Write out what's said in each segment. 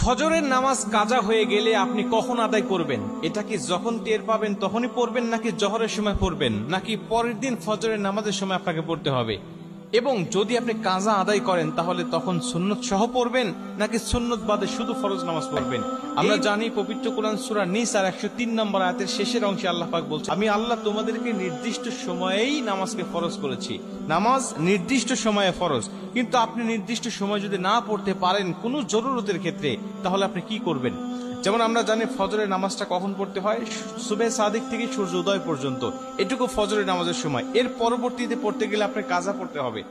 ফজরের নামাজ কাজা হয়ে গেলে আপনি কখন আদায় করবেন? এটা কি যখন টের পাবেন তখনই পড়বেন, নাকি জহরের সময় পড়বেন, নাকি পরের দিন ফজরের নামাজের সময় আপনাকে পড়তে হবে? এবং যদি আপনি কাজা আদায় করেন তাহলে তখন সুন্নত সহ পড়বেন, নাকি সুন্নত বাদে শুধু ফরজ নামাজ পড়বেন? আমরা জানি পবিত্র কোরআন সূরা নিসার 103 নম্বর আয়াতের শেষের অংশে আল্লাহ পাক বলছেন, আমি আল্লাহ তোমাদেরকে নির্দিষ্ট সময়েই নামাজকে ফরজ করেছি। নামাজ নির্দিষ্ট সময়ে ফরজ, কিন্তু আপনি নির্দিষ্ট সময় যদি না পড়তে পারেন কোনো জরুরতের ক্ষেত্রে, তাহলে আপনি কি করবেন? যেমন আমরা জানি ফজরের নামাজটা কখন পড়তে হয়? সুবহে সাদিক থেকে সূর্য উদয় পর্যন্ত, এটুকু ফজরের নামাজের সময়। এর পরবর্তীতে পড়তে গেলে আপনার কাজা পড়তে হবে।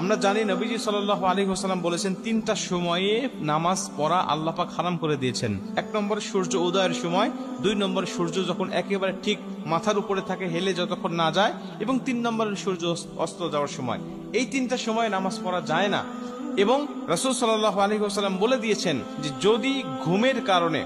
আমরা জানি নবীজি সাল্লাল্লাহু আলাইহি ওয়াসাল্লাম বলেছেন, তিনটা সময়ে নামাজ পড়া আল্লাহ পাক হারাম করে দিয়েছেন। 1 নম্বর সূর্য উদয়ের সময়, 2 নম্বর সূর্য যখন একেবারে ঠিক মাথার উপরে থাকে হেলে যতক্ষণ না যায়, এবং 3 নম্বর সূর্য অস্ত যাওয়ার সময়। এই তিনটা সময় নামাজ পড়া যায় না। এবং রাসূল সাল্লাল্লাহু আলাইহি ওয়াসাল্লাম বলে দিয়েছেন যে যদি ঘুমের কারণে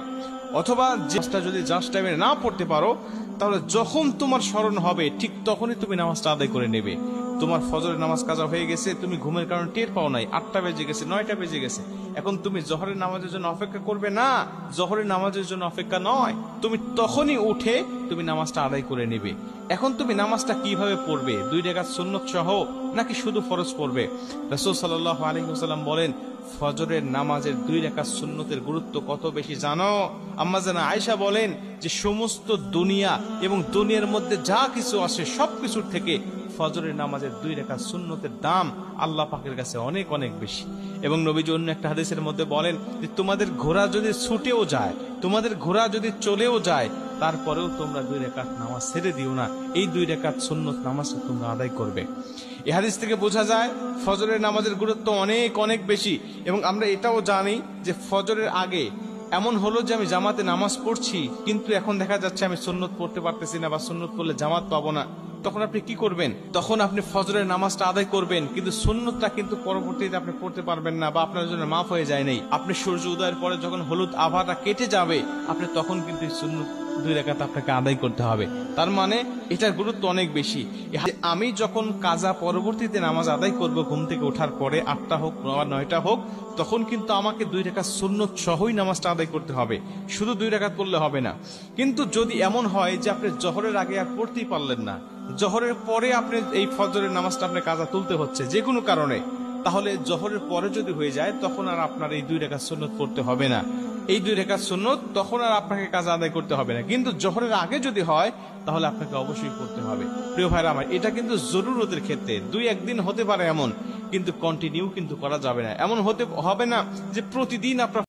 অথবা যেটা যদি জাস্ট টাইমে না পড়তে পারো, তাহলে যখন তোমার স্মরণ হবে ঠিক তখনই তুমি নামাজটা আদায় করে নেবে। তোমার ফজরের নামাজ কাজা হয়ে গেছে, তুমি ঘুমের কারণে টের পাও নাই, 8টা বেজে গেছে, 9টা বেজে গেছে, এখন তুমি জোহরের নামাজের জন্য অপেক্ষা করবে না। জোহরের নামাজের জন্য অপেক্ষা নয়, তুমি তখনই উঠে তুমি নামাজটা আদায় করে নেবে। এখন তুমি নামাজটা কিভাবে পড়বে? 2 রাকাত সুন্নত সহ নাকি শুধু ফরজ পড়বে? রাসূল সাল্লাল্লাহু আলাইহি ওয়াসাল্লাম বলেন, ফজরের নামাজের 2 রাকাত সুন্নতের গুরুত্ব কত বেশি জানো? আম্মা জানা আয়েশা বলেন যে সমস্ত দুনিয়া এবং দুনিয়ার মধ্যে যা কিছু আছে সবকিছুর থেকে ফজরের নামাজের 2 রাকাত সুন্নতের দাম আল্লাহ পাকের কাছে অনেক অনেক বেশি। এবং নবীজি অন্য একটা হাদিসের মধ্যে বলেন যে তোমাদের ঘোড়া যদি ছুটেও যায়, তোমাদের ঘোড়া যদি চলেও যায়, তারপরেও তোমরা 2 রাকাত নামাজ ছেড়ে দিও না, এই 2 রাকাত সুন্নত নামাজটা তোমরা আদায় করবে। এই হাদিস থেকে বোঝা যায় ফজরের নামাজের গুরুত্ব অনেক অনেক বেশি। এবং আমরা এটাও জানি যে ফজরের আগে এমন হলো যে আমি জামাতে নামাজ পড়ছি, কিন্তু এখন দেখা যাচ্ছে আমি সুন্নত পড়তে পারতেছি না, বা সুন্নত পড়লে জামাত পাবো না। তখন আপনি কি করবেন? তখন আপনি ফজরের নামাজটা আদায় করবেন, কিন্তু সুন্নতটা কিন্তু পরবর্তীতে আপনি পড়তে পারবেন না, বা আপনার জন্য মাফ হয়ে যায় নাই। আপনি সূর্য উদয়ের পরে যখন হলুদ আভাটা কেটে যাবে, আপনি তখন কিন্তু সুন্নত 2 রাকাত আপনাকে আদায় করতে হবে। তার মানে এটার গুরুত্ব অনেক বেশি। আমি যখন কাজা পরবর্তীতে নামাজ আদায় করব ঘুম থেকে ওঠার পরে, 8টা হোক 9টা হোক, তখন কিন্তু আমাকে 2 রাকাত সুন্নত সহই নামাজটা আদায় করতে হবে, শুধু 2 রাকাত পড়লে হবে না। কিন্তু যদি এমন হয় যে আপনি জোহরের আগে আর পড়তেই পারলেন না, জোহরের পরে আপনি এই ফজরের নামাজটা আপনি কাজা তুলতে হচ্ছে যে কোনো কারণে, তাহলে জোহরের পরে যদি হয়ে যায় তখন আর আপনার এই 2 রাকাত সুন্নত পড়তে হবে না। এই 2 রাকাত সুন্নত তখন আর আপনাকে কাজা আদায় করতে হবে না। কিন্তু জোহরের আগে যদি হয় তাহলে আপনাকে অবশ্যই পড়তে হবে। প্রিয় ভাইরা আমার, এটা কিন্তু জরুরতের ক্ষেত্রে 2-1 দিন হতে পারে এমন, কিন্তু কন্টিনিউ কিন্তু করা যাবে না। এমন হতে হবে না যে প্রতিদিন আপনার